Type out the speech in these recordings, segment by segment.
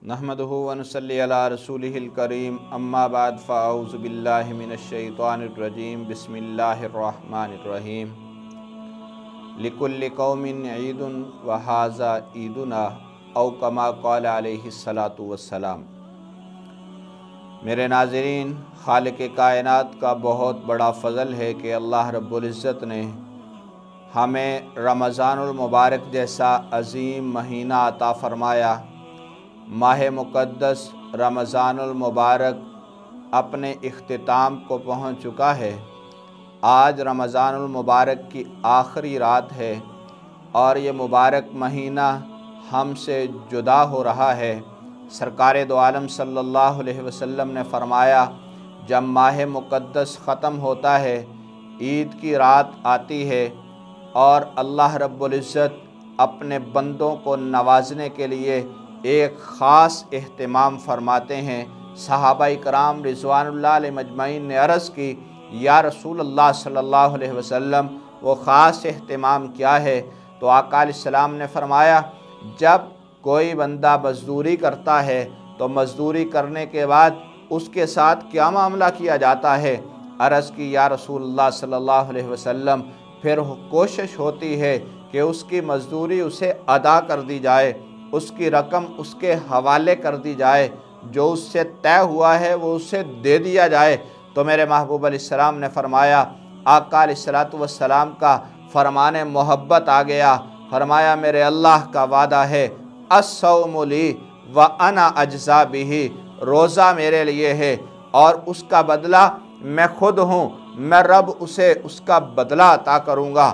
नहमदुहु व नुसल्ली अला रसूलिहिल करीम अम्मा बाद फ़अऊज़ु बिल्लाहि मिनश शैतानिर रजीम बिस्मिल्लाहिर रहमानिर रहीम। लिकुल्लि कौमिन ईदुन व हाज़ा ईदुना औ कमा क़ाल अलैहिस्सलातु वस्सलाम। मेरे नाज़रीन, खालिक़ कायनात का बहुत बड़ा फ़ज़ल है कि अल्लाह रब्बुल इज़्ज़त ने हमें रमज़ानुल मुबारक जैसा अज़ीम महीना अता फ़रमाया। माह मुक़द्दस रमज़ानुल मुबारक अपने इख्तिताम को पहुँच चुका है। आज रमज़ानुल मुबारक की आखिरी रात है और ये मुबारक महीना हमसे जुदा हो रहा है। सरकार दो आलम सल्लल्लाहु अलैहि वसल्लम ने फ़रमाया, जब माह मुक़द्दस ख़त्म होता है, ईद की रात आती है और अल्लाह रब्बुल इज़्ज़त अपने बंदों को नवाजने के लिए एक ख़ास एहतिमाम फरमाते हैं। सहाबाए कराम रिज़वानुल्लाह अलैहिम अजमईन ने अर्ज़ की, या रसूलल्लाह सल्लल्लाहु अलैहि वसल्लम, वो ख़ास एहतिमाम क्या है? तो आका अलैहिस्सलाम ने फ़रमाया, जब कोई बंदा मज़दूरी करता है तो मज़दूरी करने के बाद उसके साथ क्या मामला किया जाता है? अर्ज़ की, या रसूलल्लाह सल्लल्लाहु अलैहि वसल्लम, फिर कोशिश होती है कि उसकी मज़दूरी उसे अदा कर दी जाए, उसकी रकम उसके हवाले कर दी जाए, जो उससे तय हुआ है वो उससे दे दिया जाए। तो मेरे महबूब अलैहिस्सलाम ने फ़रमाया, आका अलैहिस्सलातु वस्सलाम का फरमाने मोहब्बत आ गया। फ़रमाया, मेरे अल्लाह का वादा है, अस्सौमु ली व अना अज्ज़ा बिही, रोज़ा मेरे लिए है और उसका बदला मैं खुद हूँ, मैं रब उसे उसका बदला अता करूँगा।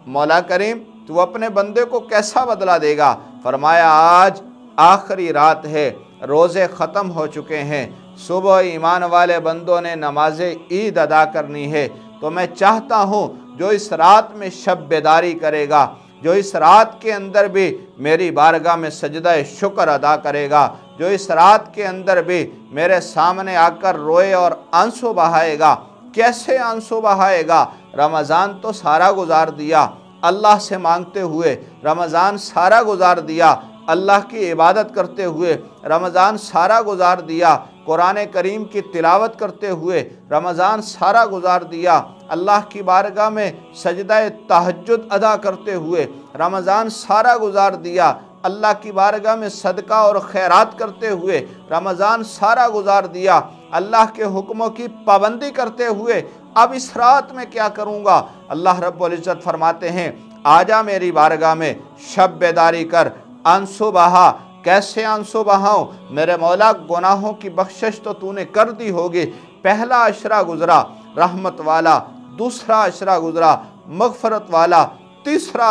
मौला करीम, तू अपने बंदे को कैसा बदला देगा? फरमाया, आज आखिरी रात है, रोज़े ख़त्म हो चुके हैं, सुबह ईमान वाले बंदों ने नमाज ईद अदा करनी है। तो मैं चाहता हूँ जो इस रात में शब बेदारी करेगा, जो इस रात के अंदर भी मेरी बारगाह में सजदा शुक्र अदा करेगा, जो इस रात के अंदर भी मेरे सामने आकर रोए और आंसू बहाएगा। कैसे आंसू बहाएगा? रमज़ान तो सारा गुजार दिया, अल्लाह से मांगते हुए रमज़ान सारा गुजार दिया, अल्लाह की इबादत करते हुए रमज़ान सारा गुजार दिया, कुरान करीम की तिलावत करते हुए रमज़ान सारा गुजार दिया, अल्लाह की बारगाह में सजदा तहज्जुद अदा करते हुए रमज़ान सारा गुजार दिया, अल्लाह की बारगाह में सदका और खैरात करते हुए रमज़ान सारा गुजार दिया, अल्लाह के हुक्मों की पाबंदी करते हुए अब इस रात में क्या करूँगा? अल्लाह रब्बुल इज़्ज़त फरमाते हैं, आजा मेरी बारगाह में शब बेदारी कर, आंसू बहा। कैसे आंसू बहाऊं? मेरे मौला, गुनाहों की बख्शिश तो तूने कर दी होगी। पहला अशरा गुजरा रहमत वाला, दूसरा अशरा गुजरा मग़फ़रत वाला, तीसरा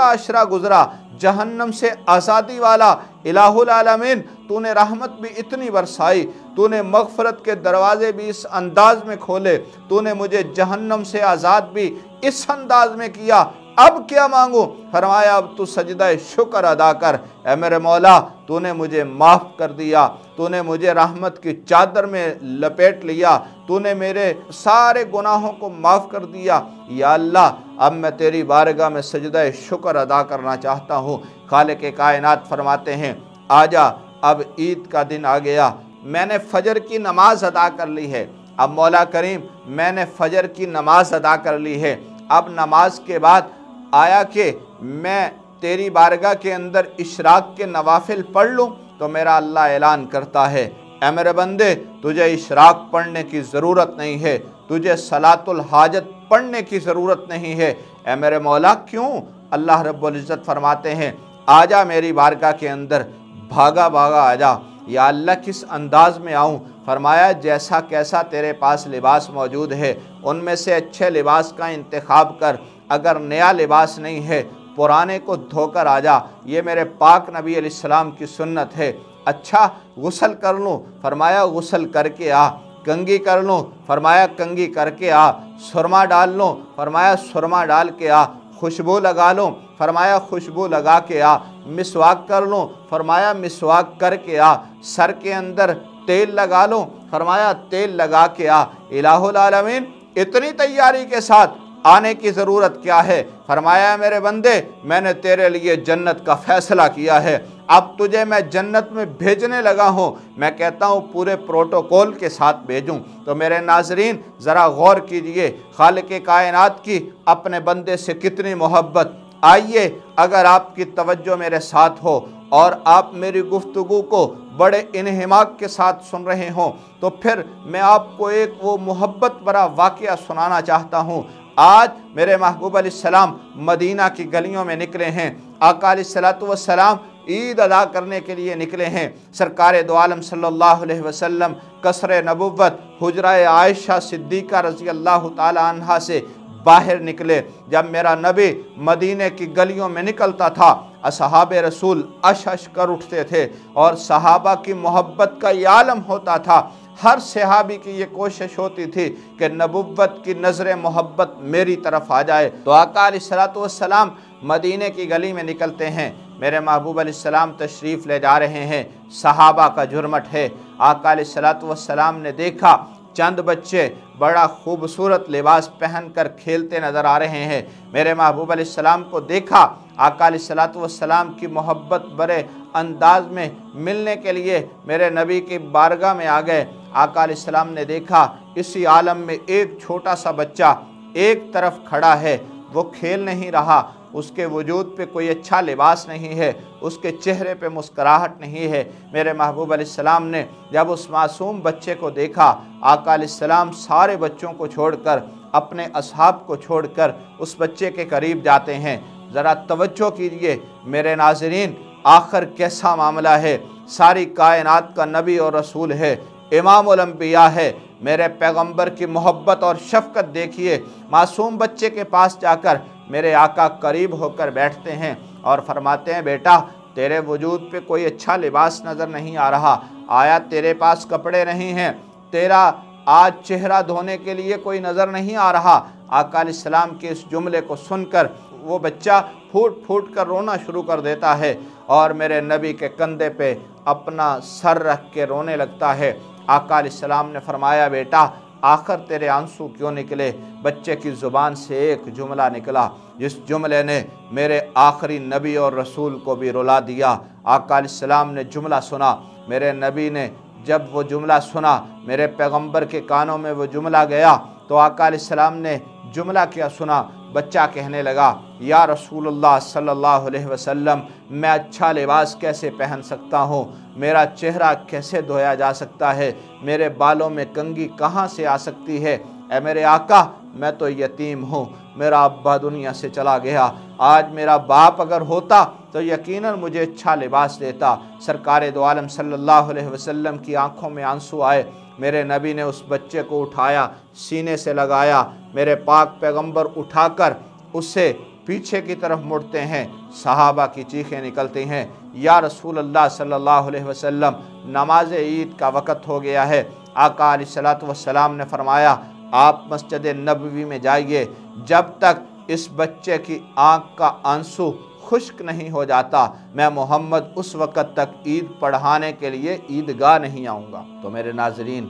अशरा गुजरा जहन्नम से आज़ादी वाला। इलाहुल आलमीन, तूने रहमत भी इतनी बरसाई, तूने मग़फ़रत के दरवाज़े भी इस अंदाज में खोले, तूने मुझे जहन्नम से आज़ाद भी इस अंदाज में किया। अब क्या मांगूं? फरमाया, अब तू सजदा शुक्र अदा कर। ऐ मेरे मौला, तूने मुझे माफ़ कर दिया, तूने मुझे रहमत की चादर में लपेट लिया, तूने मेरे सारे गुनाहों को माफ़ कर दिया। या अल्लाह, अब मैं तेरी बारगाह में सजदा शुक्र अदा करना चाहता हूँ। खालिक़ कायनात फरमाते हैं, आजा, अब ईद का दिन आ गया, मैंने फ़जर की नमाज अदा कर ली है। अब मौला करीम, मैंने फ़जर की नमाज अदा कर ली है, अब नमाज के बाद आया कि मैं तेरी बारगाह के अंदर इशराक के नवाफिल पढ़ लूँ। तो मेरा अल्लाह ऐलान करता है, ऐ मेरे बंदे, तुझे इशराक पढ़ने की ज़रूरत नहीं है, तुझे सलातुल हाजत पढ़ने की ज़रूरत नहीं है। ऐ मेरे मौला, क्यों? अल्लाह रब्बुल इज़्ज़त फरमाते हैं, आजा मेरी बारगाह के अंदर, भागा भागा आजा। या अल्लाह, किस अंदाज में आऊँ? फरमाया, जैसा कैसा तेरे पास लिबास मौजूद है उनमें से अच्छे लिबास का इंतखाब कर। अगर नया लिबास नहीं है, पुराने को धोकर आजा। ये मेरे पाक नबी अलैहिस्सलाम की सुन्नत है। अच्छा, गुस्ल कर लूँ? फरमाया, गुस्ल करके आ। कंघी कर लूँ? फरमाया, कंघी करके आ। सुरमा डाल लूँ? फरमाया, सुरमा डाल के आ। खुशबू लगा लूँ? फरमाया, खुशबू लगा के आ। मिसवाक कर लूँ? फरमाया, मिसवाक करके आ। सर के अंदर तेल लगा लूँ? फरमाया, तेल लगा के आ। इलाहुल आलमीन, इतनी तैयारी के साथ आने की ज़रूरत क्या है? फरमाया मेरे बंदे, मैंने तेरे लिए जन्नत का फ़ैसला किया है, अब तुझे मैं जन्नत में भेजने लगा हूँ। मैं कहता हूँ पूरे प्रोटोकॉल के साथ भेजूँ। तो मेरे नाजरीन ज़रा गौर कीजिए, खालिक़ कायनात की अपने बंदे से कितनी मोहब्बत। आइए, अगर आपकी तवज्जो मेरे साथ हो और आप मेरी गुफ्तगू को बड़े इन्हिमाक के साथ सुन रहे हों, तो फिर मैं आपको एक वो मोहब्बत भरा वाक़या सुनाना चाहता हूँ। आज मेरे महबूब अलैहिस्सलाम मदीना की गलियों में निकले हैं। आका अलैहिस्सलातु वस्सलाम ईद अदा करने के लिए निकले हैं। सरकार दो आलम सल्लल्लाहु अलैहि वसल्लम कसरे नबुव्वत हुजरा आयशा सिद्दीक़ा रज़ी अल्लाह ताला अन्हा से बाहर निकले। जब मेरा नबी मदीने की गलियों में निकलता था, असहाबे रसूल अश कर उठते थे और सहाबा की मोहब्बत का ये आलम होता था। हर सहाबी की ये कोशिश होती थी कि नबुव्वत की नज़र मोहब्बत मेरी तरफ आ जाए। तो आका अलैहिस्सलातु वस्सलाम मदीने की गली में निकलते हैं। मेरे महबूब अलैहिस्सलाम तशरीफ़ ले जा रहे हैं, सहाबा का जुर्मट है। आका अलैहिस्सलातु वस्सलाम ने देखा चंद बच्चे बड़ा खूबसूरत लिबास पहनकर खेलते नज़र आ रहे हैं। मेरे महबूब अलैहिस्सलाम को देखा, आका अलैहिस्सलातु वस्सलाम की मोहब्बत भरे अंदाज में मिलने के लिए मेरे नबी की बारगाह में आ गए। आका अलैहिस्सलाम ने देखा इसी आलम में एक छोटा सा बच्चा एक तरफ खड़ा है, वो खेल नहीं रहा, उसके वजूद पे कोई अच्छा लिबास नहीं है, उसके चेहरे पे मुस्कराहट नहीं है। मेरे महबूब अलैहिस्सलाम ने जब उस मासूम बच्चे को देखा, आका अलैहिस्सलाम सारे बच्चों को छोड़कर, अपने असहाब को छोड़कर उस बच्चे के करीब जाते हैं। ज़रा तवज्जो कीजिए मेरे नाज़रीन, आखिर कैसा मामला है। सारी कायनात का नबी और रसूल है, इमामुल अंबिया है। मेरे पैगंबर की मोहब्बत और शफ़क़त देखिए। मासूम बच्चे के पास जाकर मेरे आका करीब होकर बैठते हैं और फरमाते हैं, बेटा तेरे वजूद पे कोई अच्छा लिबास नज़र नहीं आ रहा, आया तेरे पास कपड़े नहीं हैं, तेरा आज चेहरा धोने के लिए कोई नज़र नहीं आ रहा। आका अलैहिस्सलाम के इस जुमले को सुनकर वो बच्चा फूट फूट कर रोना शुरू कर देता है और मेरे नबी के कंधे पे अपना सर रख के रोने लगता है। आका अलैहिस्सलाम ने फरमाया, बेटा आखिर तेरे आंसू क्यों निकले? बच्चे की ज़ुबान से एक जुमला निकला जिस जुमले ने मेरे आखिरी नबी और रसूल को भी रुला दिया। आका अलैहिस्सलाम ने जुमला सुना। मेरे नबी ने जब वो जुमला सुना, मेरे पैगंबर के कानों में वो जुमला गया, तो आका अलैहिस्सलाम ने जुमला क्या सुना। बच्चा कहने लगा, या रसूलुल्लाह सल्लल्लाहु अलैहि वसल्लम, मैं अच्छा लिबास कैसे पहन सकता हूँ? मेरा चेहरा कैसे धोया जा सकता है? मेरे बालों में कंघी कहाँ से आ सकती है? ऐ मेरे आका, मैं तो यतीम हूँ, मेरा अब्बा दुनिया से चला गया। आज मेरा बाप अगर होता तो यकीनन मुझे अच्छा लिबास देता। सरकार दो आलम सल्लल्लाहु अलैहि वसल्लम की आंखों में आंसू आए। मेरे नबी ने उस बच्चे को उठाया, सीने से लगाया। मेरे पाक पैगंबर उठाकर उससे पीछे की तरफ मुड़ते हैं। सहाबा की चीखें निकलती हैं, या रसूल अल्लाह सल्लल्लाहु अलैहि वसल्लम, नमाज ईद का वक़्त हो गया है। आका अलैहिस्सलातु वस्सलाम ने फरमाया, आप मस्जिद नबवी में जाइए, जब तक इस बच्चे की आँख का आंसू खुश्क नहीं हो जाता, मैं मोहम्मद उस वक़्त तक ईद पढ़ाने के लिए ईदगाह नहीं आऊँगा। तो मेरे नाज़रीन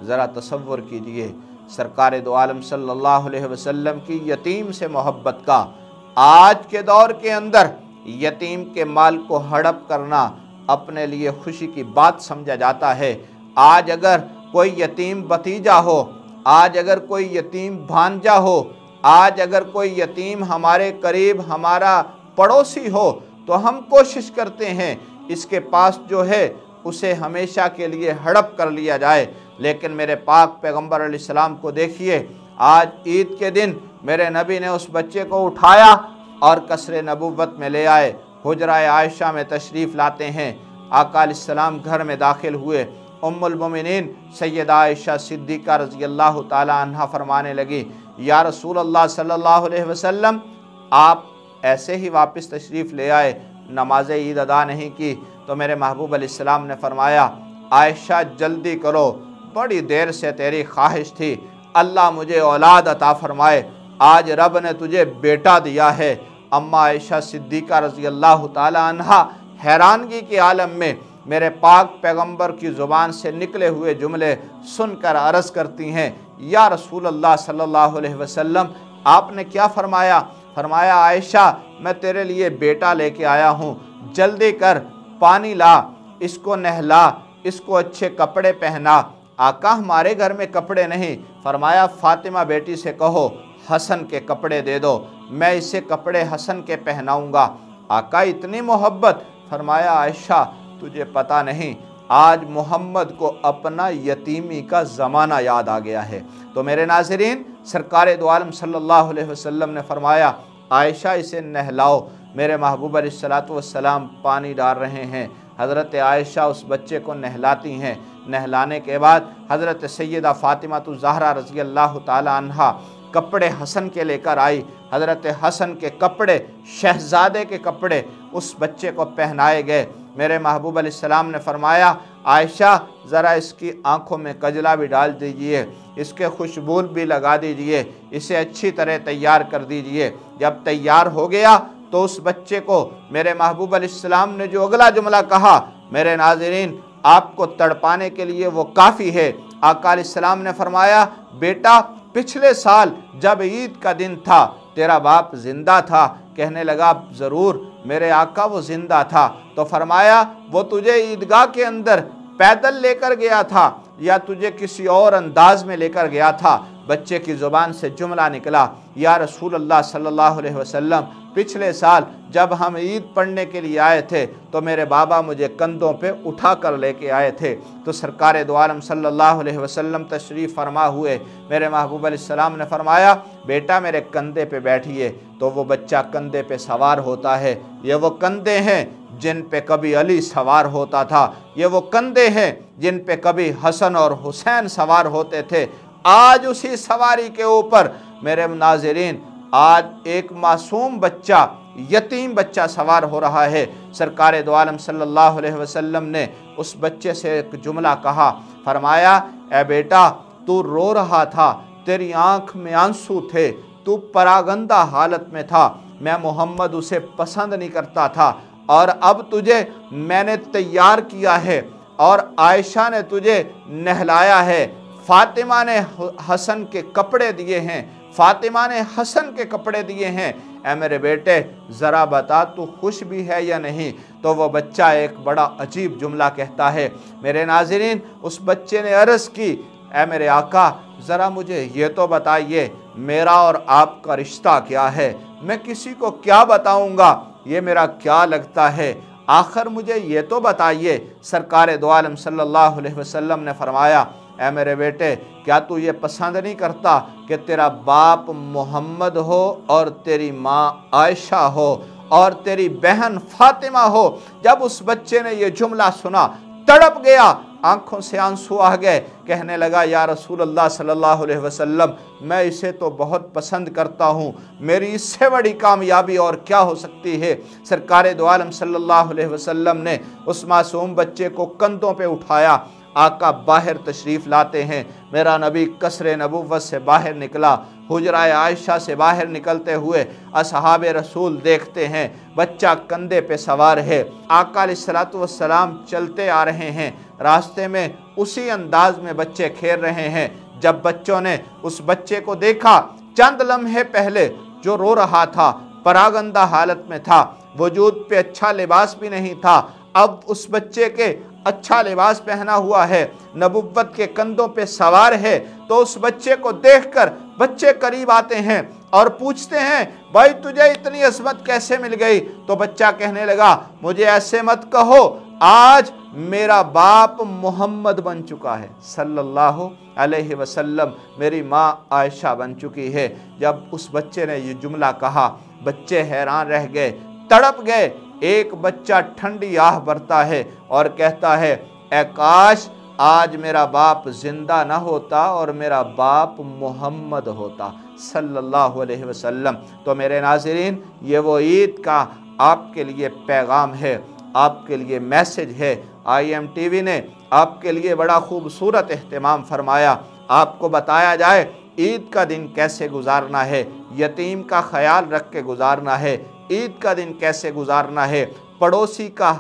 ज़रा तसव्वुर कीजिए, सरकार दो आलम सल्लल्लाहु अलैहि वसल्लम की यतीम से मोहब्बत का। आज के दौर के अंदर यतीम के माल को हड़प करना अपने लिए खुशी की बात समझा जाता है। आज अगर कोई यतीम भतीजा हो, आज अगर कोई यतीम भांजा हो, आज अगर कोई यतीम हमारे करीब हमारा पड़ोसी हो, तो हम कोशिश करते हैं इसके पास जो है उसे हमेशा के लिए हड़प कर लिया जाए। लेकिन मेरे पाक पैगंबर अलैहिस्सलाम को देखिए, आज ईद के दिन मेरे नबी ने उस बच्चे को उठाया और कसरे नबुव्वत में ले आए। हुजरा आयशा में तशरीफ़ लाते हैं। आका अलैहिस्सलाम घर में दाखिल हुए। उम्मुल मोमिनीन सैयदा आयशा सिद्दीक़ा रज़ी अल्लाह ताला अन्हा फरमाने लगी, या रसूल अल्लाह सल्लल्लाहु अलैहि वसल्लम, आप ऐसे ही वापस तशरीफ़ ले आए, नमाज ईद अदा नहीं की। तो मेरे महबूब अलैहिस्सलाम ने फरमाया, आयशा जल्दी करो, बड़ी देर से तेरी ख्वाहिश थी, अल्लाह मुझे औलाद अता फरमाए, आज रब ने तुझे बेटा दिया है। अम्मा आयशा सिद्दीक़ा रज़ी अल्लाह ताला अन्हा हैरानगी के आलम में मेरे पाक पैगंबर की ज़ुबान से निकले हुए जुमले सुनकर अर्ज़ करती हैं, या रसूल अल्लाह सल्लल्लाहु अलैहि वसल्लम, आपने क्या फरमाया? फरमाया आयशा मैं तेरे लिए बेटा लेके आया हूँ, जल्दी कर पानी ला, इसको नहला, इसको अच्छे कपड़े पहना। आका हमारे घर में कपड़े नहीं। फरमाया फातिमा बेटी से कहो हसन के कपड़े दे दो, मैं इसे कपड़े हसन के पहनाऊंगा। आका इतनी मोहब्बत। फरमाया आयशा तुझे पता नहीं, आज मोहम्मद को अपना यतीमी का ज़माना याद आ गया है। तो मेरे नाज़रीन, सरकार दो आलम सल्लल्लाहु अलैहि वसल्लम ने फरमाया आयशा इसे नहलाओ। मेरे महबूब अलैहिस्सलातु वस्सलाम पानी डाल रहे हैं, हज़रत आयशा उस बच्चे को नहलाती हैं। नहलाने के बाद हज़रत सैयदा फ़ातिमा ज़हरा रज़ी अल्लाह ताला अन्हा कपड़े हसन के लेकर आई। हज़रत हसन के कपड़े, शहज़ादे के कपड़े उस बच्चे को पहनाए गए। मेरे महबूब अलैहिस्सलाम ने फरमाया आयशा ज़रा इसकी आँखों में कजला भी डाल दीजिए, इसके खुशबू भी लगा दीजिए, इसे अच्छी तरह तैयार कर दीजिए। जब तैयार हो गया तो उस बच्चे को मेरे महबूब अलैहिस्सलाम ने जो अगला जुमला कहा, मेरे नाज़रीन आपको तड़पाने के लिए वो काफ़ी है। आका अलैहिस्सलाम ने फरमाया बेटा पिछले साल जब ईद का दिन था तेरा बाप जिंदा था। कहने लगा ज़रूर मेरे आका वो जिंदा था। तो फरमाया वो तुझे ईदगाह के अंदर पैदल लेकर गया था या तुझे किसी और अंदाज में लेकर गया था? बच्चे की ज़ुबान से जुमला निकला या रसूल अल्लाह सल्लल्लाहु अलैहि वसल्लम पिछले साल जब हम ईद पढ़ने के लिए आए थे तो मेरे बाबा मुझे कंधों पे उठा कर लेके आए थे। तो सरकार दो आलम सल्लल्लाहु अलैहि वसल्लम तशरीफ़ फरमा हुए। मेरे महबूब अलैहिस्सलाम ने फरमाया बेटा मेरे कंधे पे बैठिए। तो वो बच्चा कंधे पे सवार होता है। ये वो कंधे हैं जिन पे कभी अली सवार होता था, ये वो कंधे हैं जिन पे कभी हसन और हुसैन सवार होते थे। आज उसी सवारी के ऊपर मेरे नाज़रीन आज एक मासूम बच्चा, यतीम बच्चा सवार हो रहा है। सरकार दो आलम सल्लल्लाहु अलैहि वसल्लम ने उस बच्चे से एक जुमला कहा, फरमाया ए बेटा तू रो रहा था, तेरी आंख में आंसू थे, तू परागंदा हालत में था, मैं मोहम्मद उसे पसंद नहीं करता था और अब तुझे मैंने तैयार किया है और आयशा ने तुझे नहलाया है, फातिमा ने हसन के कपड़े दिए हैं, फातिमा ने हसन के कपड़े दिए हैं। ऐ मेरे बेटे ज़रा बता तू खुश भी है या नहीं? तो वो बच्चा एक बड़ा अजीब जुमला कहता है। मेरे नाज़रीन उस बच्चे ने अर्ज़ की ऐ मेरे आका ज़रा मुझे ये तो बताइए मेरा और आपका रिश्ता क्या है? मैं किसी को क्या बताऊंगा, ये मेरा क्या लगता है? आखिर मुझे ये तो बताइए। सरकार दो आलम सल्लल्लाहु अलैहि वसल्लम ने फरमाया ऐ मेरे बेटे क्या तू ये पसंद नहीं करता कि तेरा बाप मोहम्मद हो और तेरी माँ आयशा हो और तेरी बहन फातिमा हो? जब उस बच्चे ने ये जुमला सुना तड़प गया, आंखों से आंसू आ गए। कहने लगा या रसूल अल्लाह सल्लल्लाहु अलैहि वसल्लम मैं इसे तो बहुत पसंद करता हूँ, मेरी इससे बड़ी कामयाबी और क्या हो सकती है? सरकार दो आलम सल्लल्लाहु अलैहि वसल्लम ने उस मासूम बच्चे को कंधों पे उठाया। आका बाहर तशरीफ़ लाते हैं। मेरा नबी कसरे नबुव्वत से बाहर निकला, हुजराए आयशा से बाहर निकलते हुए असहाबे रसूल देखते हैं बच्चा कंधे पे सवार है। आका अलैहिस्सलातु वस्सलाम चलते आ रहे हैं, रास्ते में उसी अंदाज में बच्चे खेल रहे हैं। जब बच्चों ने उस बच्चे को देखा, चंद लम्हे पहले जो रो रहा था, परागंदा हालत में था, वजूद पे अच्छा लिबास भी नहीं था, अब उस बच्चे के अच्छा लिबास पहना हुआ है, नबुव्वत के कंधों पे सवार है। तो उस बच्चे को देखकर बच्चे करीब आते हैं और पूछते हैं भाई तुझे इतनी अज़मत कैसे मिल गई? तो बच्चा कहने लगा मुझे ऐसे मत कहो, आज मेरा बाप मोहम्मद बन चुका है सल्लल्लाहु अलैहि वसल्लम, मेरी माँ आयशा बन चुकी है। जब उस बच्चे ने ये जुमला कहा बच्चे हैरान रह गए, तड़प गए। एक बच्चा ठंडी आह भरता है और कहता है ऐ काश आज मेरा बाप जिंदा न होता और मेरा बाप मोहम्मद होता सल्लल्लाहु अलैहि वसल्लम। तो मेरे नाज़रीन ये वो ईद का आपके लिए पैगाम है, आपके लिए मैसेज है। IMTV ने आपके लिए बड़ा खूबसूरत एहतमाम फरमाया। आपको बताया जाए ईद का दिन कैसे गुजारना है, यतीम का ख्याल रख के गुजारना है, ईद का दिन कैसे गुजारना है, पड़ोसी का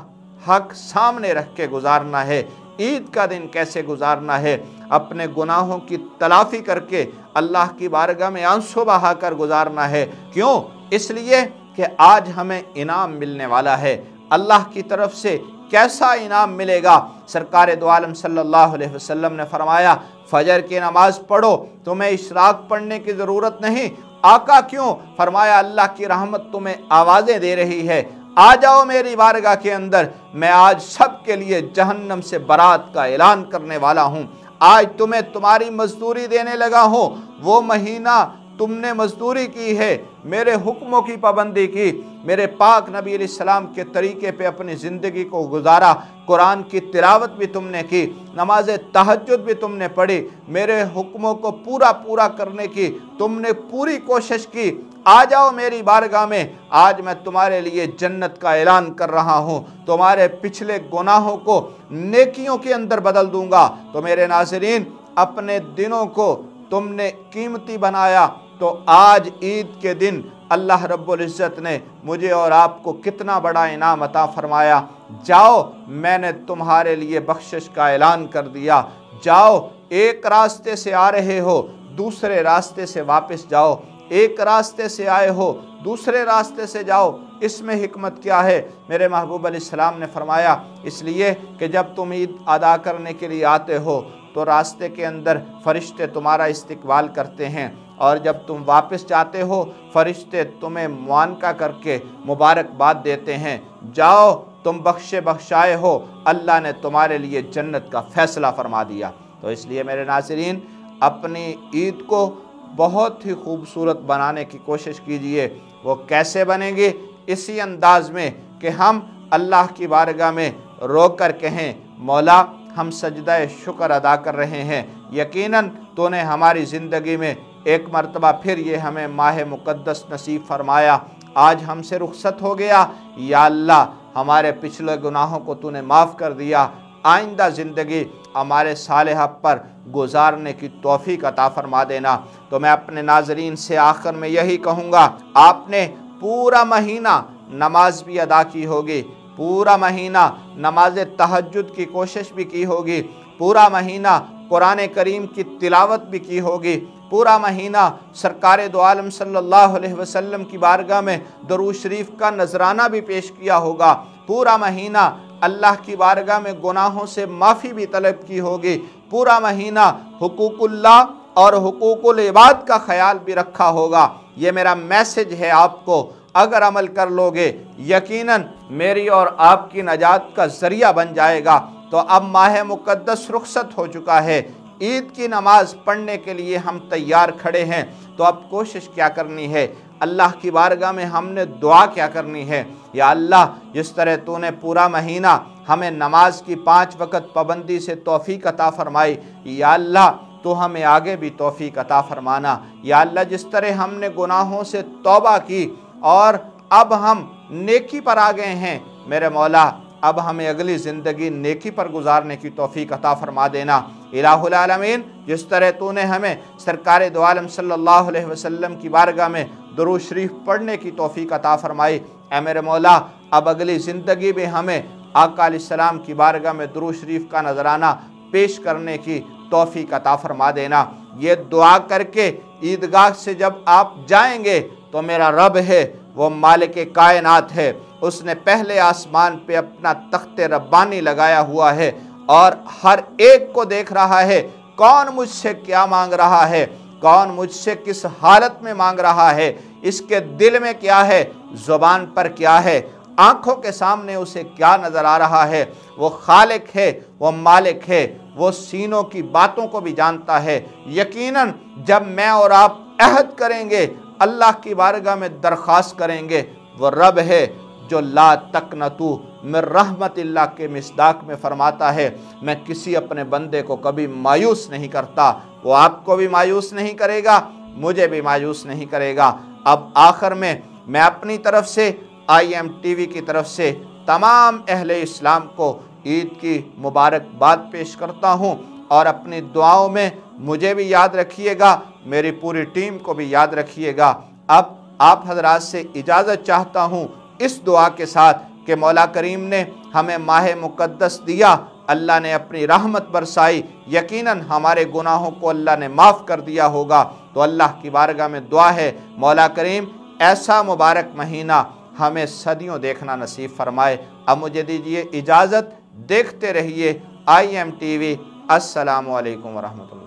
हक सामने रख के गुजारना है। ईद का दिन कैसे गुजारना है, अपने गुनाहों की तलाफ़ी करके अल्लाह की बारगाह में आंसू बहा कर गुजारना है। क्यों? इसलिए कि आज हमें इनाम मिलने वाला है। अल्लाह की तरफ से कैसा इनाम मिलेगा? सरकार दो आलम सल्लल्लाहु अलैहि वसल्लम ने फरमाया, फजर की नमाज पढ़ो, तुम्हें इशराक पढ़ने की ज़रूरत नहीं। आका क्यों? फरमाया, अल्लाह की रहमत तुम्हें आवाज़ें दे रही है, आ जाओ मेरी बारगाह के अंदर, मैं आज सब के लिए जहन्नम से बरात का ऐलान करने वाला हूँ। आज तुम्हें तुम्हारी मजदूरी देने लगा हूँ। वो महीना तुमने मजदूरी की है, मेरे हुक्मों की पाबंदी की, मेरे पाक नबी अलैहिस्सलाम के तरीके पे अपनी ज़िंदगी को गुजारा, कुरान की तिलावत भी तुमने की, नमाज तहज्जुद भी तुमने पढ़ी, मेरे हुक्मों को पूरा पूरा करने की तुमने पूरी कोशिश की। आ जाओ मेरी बारगाह में, आज मैं तुम्हारे लिए जन्नत का ऐलान कर रहा हूँ, तुम्हारे पिछले गुनाहों को नेकियों के अंदर बदल दूंगा। तो मेरे नाज़रीन, अपने दिनों को तुमने कीमती बनाया, तो आज ईद के दिन अल्लाह रब्बुल इज़्ज़त ने मुझे और आपको कितना बड़ा इनाम अता फरमाया। जाओ, मैंने तुम्हारे लिए बख्शिश का ऐलान कर दिया। जाओ, एक रास्ते से आ रहे हो, दूसरे रास्ते से वापस जाओ। एक रास्ते से आए हो, दूसरे रास्ते से जाओ। इसमें हिकमत क्या है? मेरे महबूब अलैहिस्सलाम ने फरमाया, इसलिए कि जब तुम ईद अदा करने के लिए आते हो तो रास्ते के अंदर फरिश्ते तुम्हारा इस्तकबाल करते हैं, और जब तुम वापस जाते हो फरिश्ते तुम्हें मुआनका करके मुबारकबाद देते हैं। जाओ, तुम बख्शे बख्शाए हो, अल्लाह ने तुम्हारे लिए जन्नत का फ़ैसला फरमा दिया। तो इसलिए मेरे नाज़रीन, अपनी ईद को बहुत ही खूबसूरत बनाने की कोशिश कीजिए। वो कैसे बनेगी? इसी अंदाज में कि हम अल्लाह की बारगाह में रोकर कहें, मौला हम सजदा शुक्र अदा कर रहे हैं, यकीनन तूने हमारी ज़िंदगी में एक मरतबा फिर ये हमें माह मुक़द्दस नसीब फरमाया, आज हमसे रुखसत हो गया। या अल्लाह, हमारे पिछले गुनाहों को तूने माफ़ कर दिया, आइंदा ज़िंदगी हमारे सालेह पर गुजारने की तौफीक अता फरमा देना। तो मैं अपने नाज़रीन से आखिर में यही कहूँगा, आपने पूरा महीना नमाज भी अदा की होगी, पूरा महीना नमाज तहज्जुद की कोशिश भी की होगी, पूरा महीना कुरान करीम की तिलावत भी की होगी, पूरा महीना सरकार दो आलम सल्लल्लाहु अलैहि वसल्लम की बारगाह में दरूद शरीफ का नजराना भी पेश किया होगा, पूरा महीना अल्लाह की बारगाह में गुनाहों से माफ़ी भी तलब की होगी, पूरा महीना हुकूकुल्लाह और हुकूकुल इबाद का ख्याल भी रखा होगा। ये मेरा मैसेज है आपको, अगर अमल कर लोगे यकीनन मेरी और आपकी नजात का ज़रिया बन जाएगा। तो अब माह मुक़द्दस रुखसत हो चुका है, ईद की नमाज पढ़ने के लिए हम तैयार खड़े हैं। तो अब कोशिश क्या करनी है? अल्लाह की बारगाह में हमने दुआ क्या करनी है? या अल्लाह, जिस तरह तूने पूरा महीना हमें नमाज की 5 वक़्त पाबंदी से तौफीक अता फरमाई, या अल्लाह तो हमें आगे भी तौफीक अता फरमाना। या अल्लाह, जिस तरह हमने गुनाहों से तौबा की और अब हम नेकी पर आ गए हैं, मेरे मौला अब हमें अगली ज़िंदगी नेकी पर गुजारने की तौफीक अता फरमा देना। इलाहुल आलमीन, जिस तरह तूने हमें सरकार दो आलम सल्लल्लाहु अलैहि वसल्लम की बारगाह में दुरूद शरीफ पढ़ने की तौफीक अता फरमाई, ऐ मेरे मौला अब अगली ज़िंदगी में हमें आका अलैहिस्सलाम की बारगाह में दुरूद शरीफ का नजराना पेश करने की तौफीक अता फरमा देना। ये दुआ करके ईदगाह से जब आप जाएंगे तो मेरा रब है, वो मालिक कायनात है, उसने पहले आसमान पे अपना तख्ते रब्बानी लगाया हुआ है और हर एक को देख रहा है, कौन मुझसे क्या मांग रहा है, कौन मुझसे किस हालत में मांग रहा है, इसके दिल में क्या है, ज़ुबान पर क्या है, आँखों के सामने उसे क्या नज़र आ रहा है। वो खालिक है, वो मालिक है, वो सीनों की बातों को भी जानता है। यकीनन जब मैं और आप अहद करेंगे, अल्लाह की बारगाह में दरख्वास्त करेंगे, वो रब है जो ला तकनतू मिन रहमतिल्लाह के मिसदाक में फरमाता है, मैं किसी अपने बंदे को कभी मायूस नहीं करता। वो आपको भी मायूस नहीं करेगा, मुझे भी मायूस नहीं करेगा। अब आखिर में मैं अपनी तरफ से IMTV की तरफ से तमाम अहले इस्लाम को ईद की मुबारकबाद पेश करता हूँ और अपनी दुआओं में मुझे भी याद रखिएगा, मेरी पूरी टीम को भी याद रखिएगा। अब आप हजरात से इजाज़त चाहता हूँ इस दुआ के साथ कि मौला करीम ने हमें माह मुक़द्दस दिया, अल्लाह ने अपनी रहमत बरसाई, यकीनन हमारे गुनाहों को अल्लाह ने माफ़ कर दिया होगा। तो अल्लाह की बारगाह में दुआ है मौला करीम ऐसा मुबारक महीना हमें सदियों देखना नसीब फरमाए। अब मुझे दीजिए इजाज़त, देखते रहिए IMTV। अस्सलामु अलैकुम वरहमतुल्लाह।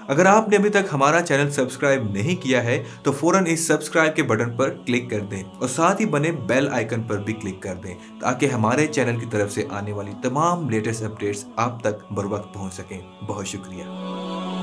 अगर आपने अभी तक हमारा चैनल सब्सक्राइब नहीं किया है तो फौरन इस सब्सक्राइब के बटन पर क्लिक कर दें और साथ ही बने बेल आइकन पर भी क्लिक कर दें ताकि हमारे चैनल की तरफ से आने वाली तमाम लेटेस्ट अपडेट्स आप तक बर वक्त पहुंच सकें। बहुत शुक्रिया।